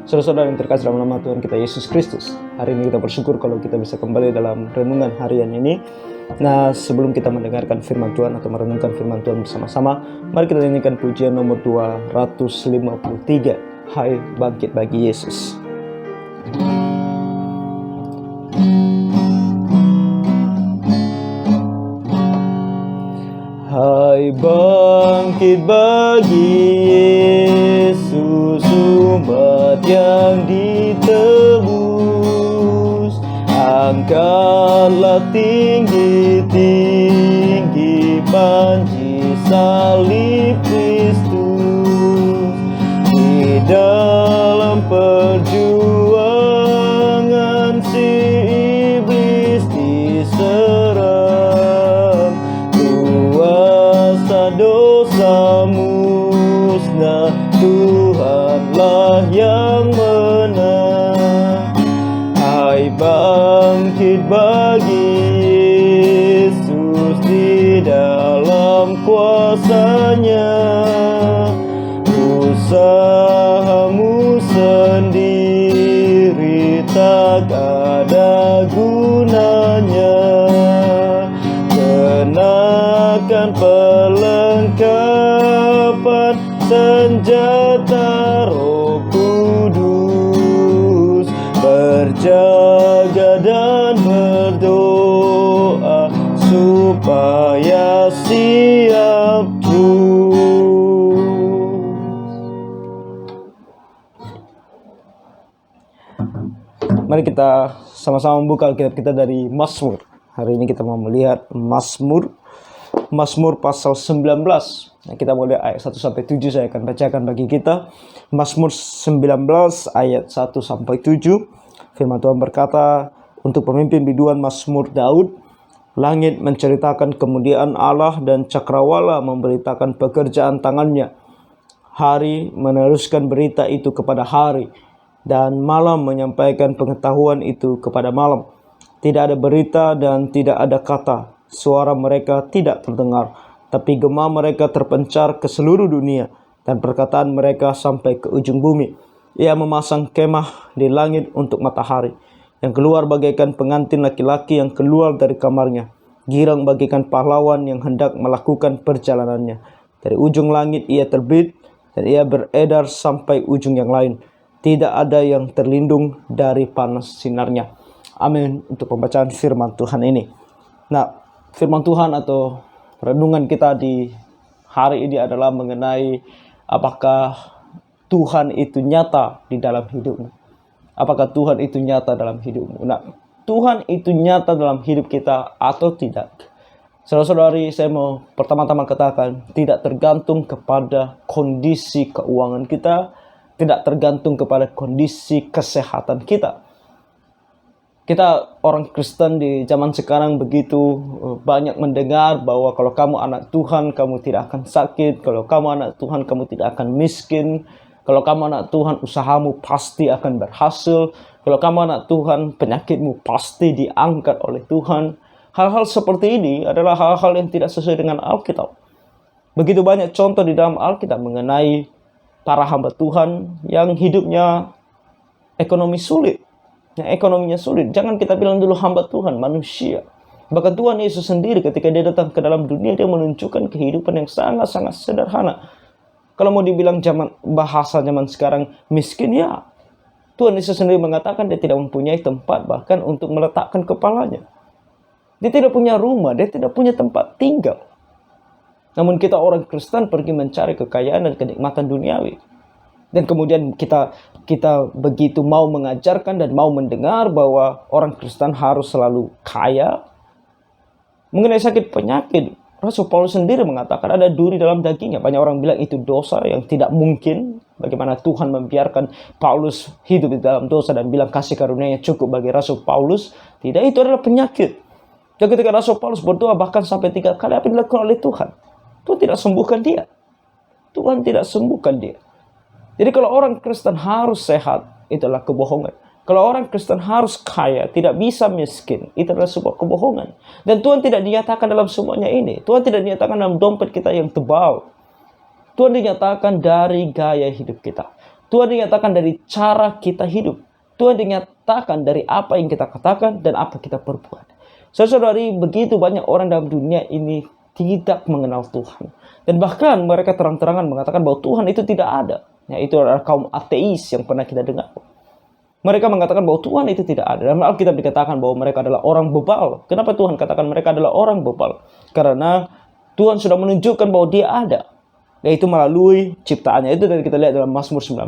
Saudara-saudara yang terkasih dalam nama Tuhan kita Yesus Kristus, hari ini kita bersyukur kalau kita bisa kembali dalam renungan harian ini. Nah, sebelum kita mendengarkan firman Tuhan atau merenungkan firman Tuhan bersama-sama, mari kita nyanyikan pujian nomor 253, Hai Bangkit Bagi Yesus. Hai bangkit bagi Yesus, umat yang ditebus. Angkatlah tinggi-tinggi panji salib Kristus. Di dalam perjuangan si iblis diserang, kuasa dosa musnah, Tuhanlah yang menang. Hai bangkit bagi Yesus, di dalam kuasa-Nya. Usahamu sendiri tak ada gunanya. Kenakan perlengkapan senjata Roh Kudus, berjaga dan berdoa supaya siap terus. Mari kita sama-sama membuka Alkitab kita dari Mazmur. Hari ini kita mau melihat Mazmur pasal 19. Nah, kita mulai ayat 1 sampai 7 saya akan bacakan bagi kita. Mazmur 19 ayat 1 sampai 7. Firman Tuhan berkata, untuk pemimpin biduan Mazmur Daud, langit menceritakan kemuliaan Allah dan cakrawala memberitakan pekerjaan tangannya. Hari meneruskan berita itu kepada hari, dan malam menyampaikan pengetahuan itu kepada malam. Tidak ada berita dan tidak ada kata. Suara mereka tidak terdengar, tapi gema mereka terpencar ke seluruh dunia, dan perkataan mereka sampai ke ujung bumi. Ia memasang kemah di langit untuk matahari, yang keluar bagaikan pengantin laki-laki yang keluar dari kamarnya. Girang bagaikan pahlawan yang hendak melakukan perjalanannya. Dari ujung langit ia terbit, dan ia beredar sampai ujung yang lain. Tidak ada yang terlindung dari panas sinarnya. Amin untuk pembacaan firman Tuhan ini. Nah, firman Tuhan atau renungan kita di hari ini adalah mengenai apakah Tuhan itu nyata di dalam hidupmu. Apakah Tuhan itu nyata dalam hidupmu? Nah, Tuhan itu nyata dalam hidup kita atau tidak? Saudara-saudari, saya mau pertama-tama katakan, tidak tergantung kepada kondisi keuangan kita, tidak tergantung kepada kondisi kesehatan kita. Kita orang Kristen di zaman sekarang begitu banyak mendengar bahwa kalau kamu anak Tuhan, kamu tidak akan sakit. Kalau kamu anak Tuhan, kamu tidak akan miskin. Kalau kamu anak Tuhan, usahamu pasti akan berhasil. Kalau kamu anak Tuhan, penyakitmu pasti diangkat oleh Tuhan. Hal-hal seperti ini adalah hal-hal yang tidak sesuai dengan Alkitab. Begitu banyak contoh di dalam Alkitab mengenai para hamba Tuhan yang hidupnya ekonomi sulit. Yang ekonominya sulit. Jangan kita bilang dulu hamba Tuhan, manusia. Bahkan Tuhan Yesus sendiri ketika dia datang ke dalam dunia, dia menunjukkan kehidupan yang sangat-sangat sederhana. Kalau mau dibilang bahasa zaman sekarang miskin, ya. Tuhan Yesus sendiri mengatakan dia tidak mempunyai tempat bahkan untuk meletakkan kepalanya. Dia tidak punya rumah, dia tidak punya tempat tinggal. Namun kita orang Kristen pergi mencari kekayaan dan kenikmatan duniawi. Dan kemudian kita begitu mau mengajarkan dan mau mendengar bahwa orang Kristen harus selalu kaya. Mengenai sakit penyakit, Rasul Paulus sendiri mengatakan ada duri dalam dagingnya. Banyak orang bilang itu dosa yang tidak mungkin. Bagaimana Tuhan membiarkan Paulus hidup di dalam dosa dan bilang kasih karunia-Nya cukup bagi Rasul Paulus. Tidak, itu adalah penyakit. Dan ketika Rasul Paulus berdoa bahkan sampai 3 kali, apa yang dilakukan oleh Tuhan? Tuhan tidak sembuhkan dia. Tuhan tidak sembuhkan dia. Jadi kalau orang Kristen harus sehat, itulah kebohongan. Kalau orang Kristen harus kaya, tidak bisa miskin, itu adalah sebuah kebohongan. Dan Tuhan tidak dinyatakan dalam semuanya ini. Tuhan tidak dinyatakan dalam dompet kita yang tebal. Tuhan dinyatakan dari gaya hidup kita. Tuhan dinyatakan dari cara kita hidup. Tuhan dinyatakan dari apa yang kita katakan dan apa kita perbuat. Saudari, begitu banyak orang dalam dunia ini tidak mengenal Tuhan. Dan bahkan mereka terang-terangan mengatakan bahwa Tuhan itu tidak ada. Itu adalah kaum ateis yang pernah kita dengar. Mereka mengatakan bahwa Tuhan itu tidak ada. Dalam Alkitab dikatakan bahwa mereka adalah orang bebal. Kenapa Tuhan katakan mereka adalah orang bebal? Karena Tuhan sudah menunjukkan bahwa Dia ada, yaitu melalui ciptaannya. Itu dari kita lihat dalam Mazmur 19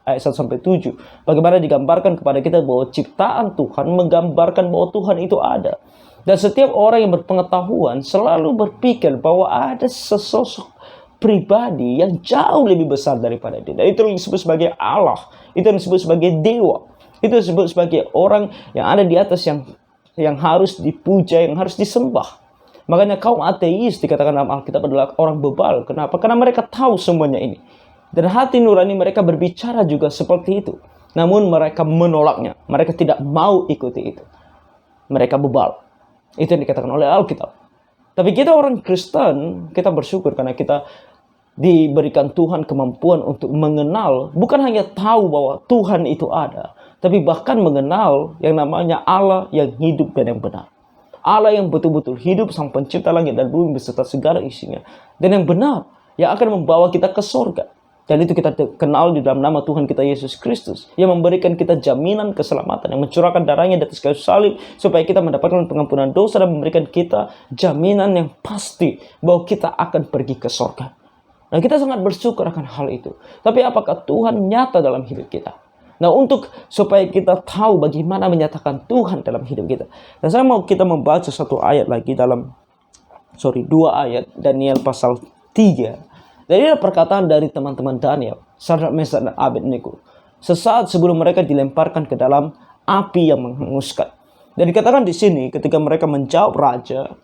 ayat 1-7. Bagaimana digambarkan kepada kita bahwa ciptaan Tuhan menggambarkan bahwa Tuhan itu ada. Dan setiap orang yang berpengetahuan selalu berpikir bahwa ada sesosok pribadi yang jauh lebih besar daripada dia. Dan itu yang disebut sebagai Allah. Itu yang disebut sebagai dewa. Itu disebut sebagai orang yang ada di atas, yang harus dipuja, yang harus disembah. Makanya kaum ateis dikatakan dalam Alkitab adalah orang bebal. Kenapa? Karena mereka tahu semuanya ini. Dan hati nurani mereka berbicara juga seperti itu. Namun mereka menolaknya. Mereka tidak mau ikuti itu. Mereka bebal. Itu yang dikatakan oleh Alkitab. Tapi kita orang Kristen, kita bersyukur karena kita diberikan Tuhan kemampuan untuk mengenal, bukan hanya tahu bahwa Tuhan itu ada, tapi bahkan mengenal yang namanya Allah yang hidup dan yang benar. Allah yang betul-betul hidup, sang pencipta langit dan bumi beserta segala isinya. Dan yang benar, yang akan membawa kita ke surga. Dan itu kita kenal di dalam nama Tuhan kita Yesus Kristus, yang memberikan kita jaminan keselamatan, yang mencurahkan darahnya di atas kayu salib, supaya kita mendapatkan pengampunan dosa dan memberikan kita jaminan yang pasti bahwa kita akan pergi ke surga. Nah, kita sangat bersyukur akan hal itu. Tapi apakah Tuhan nyata dalam hidup kita? Nah, supaya kita tahu bagaimana menyatakan Tuhan dalam hidup kita. Dan saya mau kita membaca satu ayat lagi dua ayat, Daniel pasal 3. Dan ini adalah perkataan dari teman-teman Daniel, Sadrak, Mesak, dan Abednego. Sesaat sebelum mereka dilemparkan ke dalam api yang menghanguskan. Dan dikatakan di sini ketika mereka menjawab raja,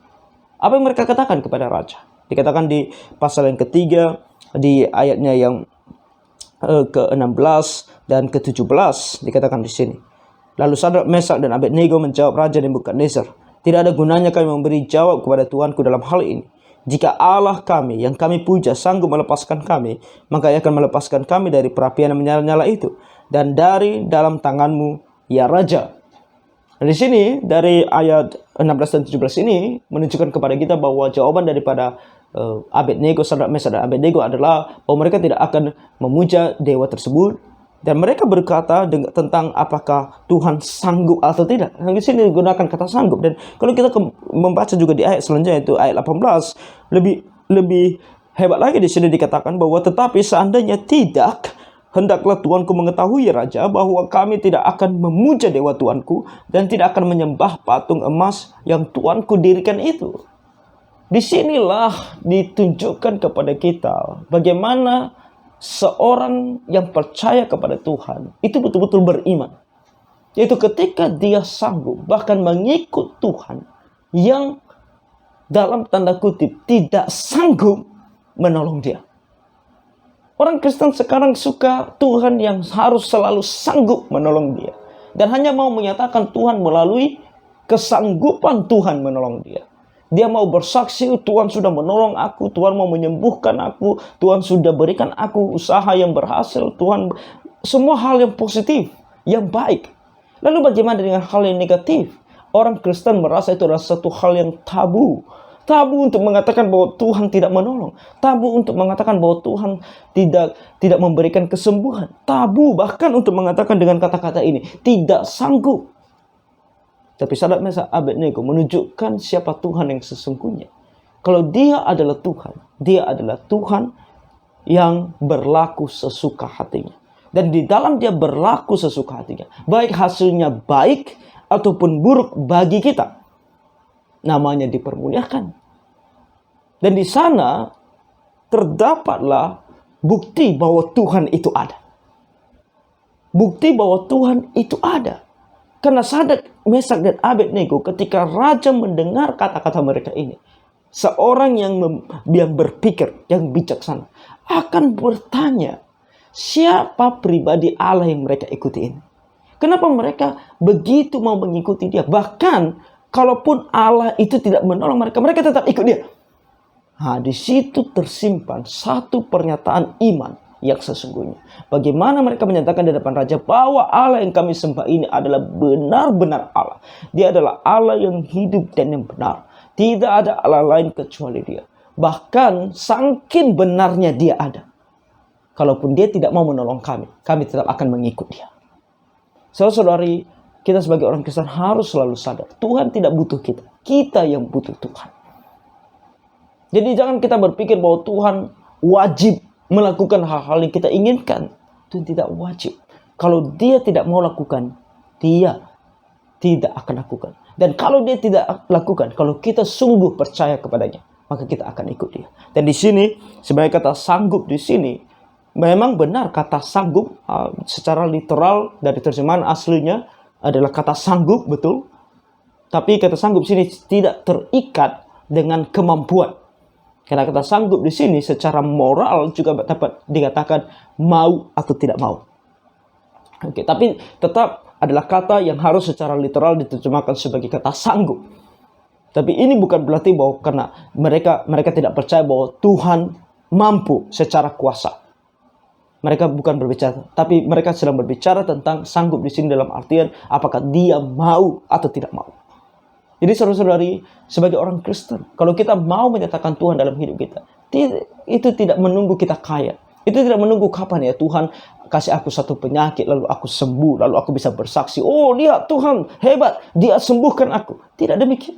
apa yang mereka katakan kepada raja? Dikatakan di pasal yang ketiga, di ayatnya yang ke-16 dan ke-17, dikatakan di sini. Lalu Sadrak, Mesak, dan Abednego menjawab Raja Nebukadnezar, tidak ada gunanya kami memberi jawab kepada Tuanku dalam hal ini. Jika Allah kami yang kami puja sanggup melepaskan kami, maka Ia akan melepaskan kami dari perapian yang menyala-nyala itu, dan dari dalam tanganmu, ya Raja. Nah, di sini dari ayat 16 dan 17 ini menunjukkan kepada kita bahwa jawaban daripada Abednego, Sadrak, Mesak, dan Abednego adalah bahwa mereka tidak akan memuja dewa tersebut, dan mereka berkata tentang apakah Tuhan sanggup atau tidak. Nah, di sini digunakan kata sanggup. Dan kalau kita membaca juga di ayat selanjutnya, itu ayat 18, lebih hebat lagi di sini dikatakan bahwa tetapi seandainya tidak, hendaklah Tuanku mengetahui, ya Raja, bahwa kami tidak akan memuja dewa Tuanku dan tidak akan menyembah patung emas yang Tuanku dirikan itu. Disinilah ditunjukkan kepada kita bagaimana seorang yang percaya kepada Tuhan itu betul-betul beriman. Yaitu ketika dia sanggup bahkan mengikut Tuhan yang dalam tanda kutip tidak sanggup menolong dia. Orang Kristen sekarang suka Tuhan yang harus selalu sanggup menolong dia. Dan hanya mau menyatakan Tuhan melalui kesanggupan Tuhan menolong dia. Dia mau bersaksi, Tuhan sudah menolong aku, Tuhan mau menyembuhkan aku, Tuhan sudah berikan aku usaha yang berhasil, Tuhan, semua hal yang positif, yang baik. Lalu bagaimana dengan hal yang negatif? Orang Kristen merasa itu adalah satu hal yang tabu. Tabu untuk mengatakan bahwa Tuhan tidak menolong. Tabu untuk mengatakan bahwa Tuhan tidak memberikan kesembuhan. Tabu bahkan untuk mengatakan dengan kata-kata ini, tidak sanggup. Tapi Sadrak, Mesak, Abednego menunjukkan siapa Tuhan yang sesungguhnya. Kalau dia adalah Tuhan yang berlaku sesuka hatinya. Dan di dalam dia berlaku sesuka hatinya, baik hasilnya baik ataupun buruk bagi kita, namanya dipermuliakan. Dan di sana terdapatlah bukti bahwa Tuhan itu ada. Bukti bahwa Tuhan itu ada. Karena Sadrak, Mesak, dan Abednego ketika raja mendengar kata-kata mereka ini, seorang yang berpikir, yang bijaksana, akan bertanya, siapa pribadi Allah yang mereka ikuti ini? Kenapa mereka begitu mau mengikuti dia? Bahkan, kalaupun Allah itu tidak menolong mereka, tetap ikut dia. Nah, di situ tersimpan satu pernyataan iman yang sesungguhnya. Bagaimana mereka menyatakan di depan raja bahwa Allah yang kami sembah ini adalah benar-benar Allah. Dia adalah Allah yang hidup dan yang benar. Tidak ada Allah lain kecuali Dia. Bahkan saking benarnya Dia ada, kalaupun Dia tidak mau menolong kami tetap akan mengikut Dia. Saudara-saudari, kita sebagai orang Kristen harus selalu sadar, Tuhan tidak butuh kita. Kita yang butuh Tuhan. Jadi jangan kita berpikir bahwa Tuhan wajib melakukan hal-hal yang kita inginkan. Tuhan tidak wajib. Kalau Dia tidak mau lakukan, Dia tidak akan lakukan. Dan kalau Dia tidak lakukan, kalau kita sungguh percaya kepadanya, maka kita akan ikut Dia. Dan di sini, sebenarnya kata sanggup di sini, memang benar kata sanggup secara literal dari terjemahan aslinya adalah kata sanggup, betul. Tapi kata sanggup di sini tidak terikat dengan kemampuan. Karena kata sanggup di sini secara moral juga dapat dikatakan mau atau tidak mau. Oke, tapi tetap adalah kata yang harus secara literal diterjemahkan sebagai kata sanggup. Tapi ini bukan berarti bahwa karena mereka tidak percaya bahwa Tuhan mampu secara kuasa. Mereka bukan berbicara, tapi mereka sedang berbicara tentang sanggup di sini dalam artian apakah Dia mau atau tidak mau. Jadi saudara-saudari, sebagai orang Kristen, kalau kita mau menyatakan Tuhan dalam hidup kita, itu tidak menunggu kita kaya. Itu tidak menunggu kapan ya Tuhan kasih aku satu penyakit, lalu aku sembuh, lalu aku bisa bersaksi, oh lihat Tuhan hebat, Dia sembuhkan aku. Tidak demikian.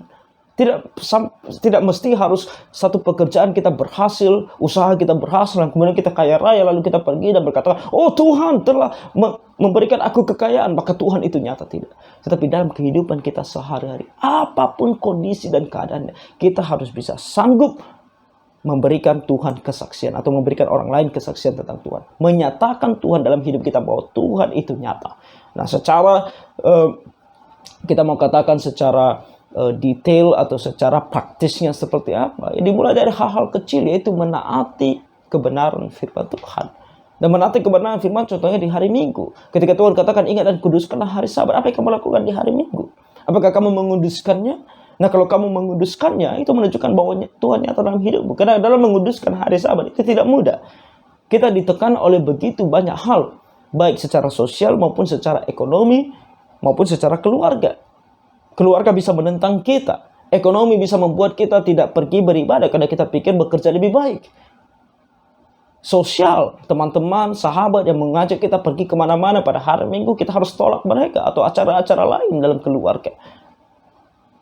Tidak mesti harus satu pekerjaan kita berhasil, usaha kita berhasil, dan kemudian kita kaya raya, lalu kita pergi dan berkata, oh Tuhan telah memberikan aku kekayaan, maka Tuhan itu nyata. Tidak. Tetapi dalam kehidupan kita sehari-hari, apapun kondisi dan keadaannya, kita harus bisa sanggup memberikan Tuhan kesaksian, atau memberikan orang lain kesaksian tentang Tuhan. Menyatakan Tuhan dalam hidup kita bahwa Tuhan itu nyata. Nah, secara kita mau katakan secara detail atau secara praktisnya seperti apa? Ya, dimulai dari hal-hal kecil, yaitu menaati kebenaran firman Tuhan. Dan menaati kebenaran firman contohnya di hari Minggu. Ketika Tuhan katakan ingat dan kuduskanlah hari Sabat, apa yang kamu lakukan di hari Minggu? Apakah kamu menguduskannya? Nah, kalau kamu menguduskannya, itu menunjukkan bahwa Tuhan nyata dalam hidupmu. Karena dalam menguduskan hari Sabat itu tidak mudah. Kita ditekan oleh begitu banyak hal, baik secara sosial maupun secara ekonomi maupun secara keluarga. Keluarga bisa menentang kita. Ekonomi bisa membuat kita tidak pergi beribadah karena kita pikir bekerja lebih baik. Sosial, teman-teman, sahabat yang mengajak kita pergi kemana-mana pada hari Minggu, kita harus tolak mereka. Atau acara-acara lain dalam keluarga.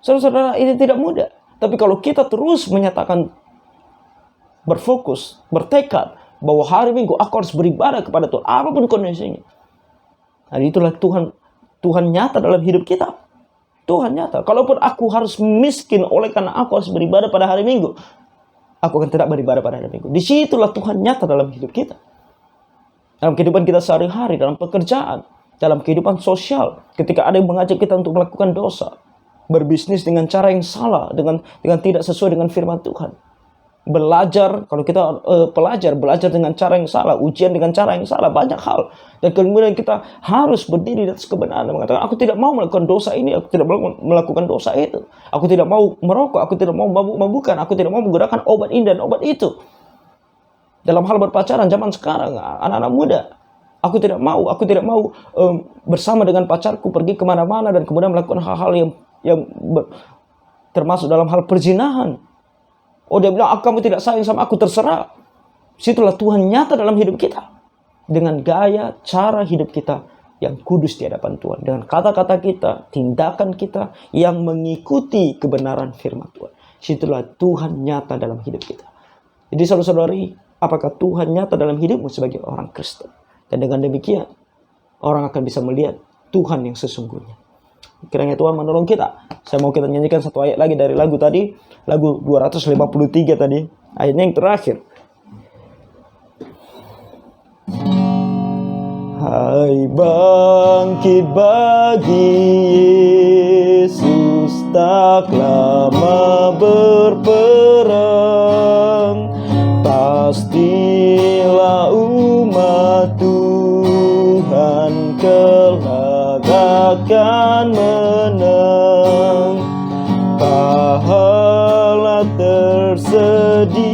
Saudara-saudara, ini tidak mudah. Tapi kalau kita terus menyatakan, berfokus, bertekad, bahwa hari Minggu aku harus beribadah kepada Tuhan, apapun kondisinya. Nah, itulah Tuhan nyata dalam hidup kita. Tuhan nyata. Kalaupun aku harus miskin oleh karena aku harus beribadah pada hari Minggu, aku akan tidak beribadah pada hari Minggu. Disitulah Tuhan nyata dalam hidup kita. Dalam kehidupan kita sehari-hari, dalam pekerjaan, dalam kehidupan sosial. Ketika ada yang mengajak kita untuk melakukan dosa, berbisnis dengan cara yang salah, dengan tidak sesuai dengan firman Tuhan. Belajar, kalau kita belajar dengan cara yang salah, ujian dengan cara yang salah, banyak hal. Dan kemudian kita harus berdiri di atas kebenaran dan mengatakan, aku tidak mau melakukan dosa ini, aku tidak mau melakukan dosa itu. Aku tidak mau merokok, aku tidak mau mabuk-mabukan, aku tidak mau menggunakan obat ini dan obat itu. Dalam hal berpacaran zaman sekarang, anak-anak muda, aku tidak mau bersama dengan pacarku pergi kemana-mana dan kemudian melakukan hal-hal yang termasuk dalam hal perzinahan. Oh, dia bilang, kamu tidak sayang sama aku, terserah. Situlah Tuhan nyata dalam hidup kita. Dengan gaya, cara hidup kita yang kudus di hadapan Tuhan. Dengan kata-kata kita, tindakan kita yang mengikuti kebenaran firman Tuhan. Situlah Tuhan nyata dalam hidup kita. Jadi saudara-saudari, apakah Tuhan nyata dalam hidupmu sebagai orang Kristen? Dan dengan demikian, orang akan bisa melihat Tuhan yang sesungguhnya. Kiranya Tuhan menolong kita. Saya mau kita nyanyikan satu ayat lagi dari lagu tadi. Lagu 253 tadi. Ayatnya yang terakhir. Hai bangkit bagi Yesus, tak lama berperang. Pastilah umat Tuhan kelak akan menang. Pahala tersedia,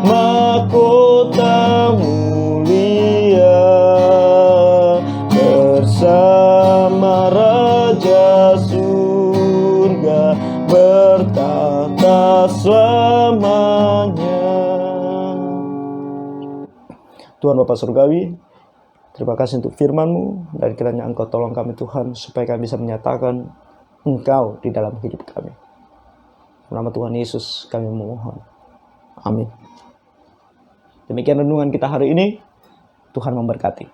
mahkota Tuhan Bapa Surgawi, terima kasih untuk firman-Mu, dan kiranya Engkau tolong kami Tuhan, supaya kami bisa menyatakan Engkau di dalam hidup kami. Nama Tuhan Yesus kami memohon. Amin. Demikian renungan kita hari ini. Tuhan memberkati.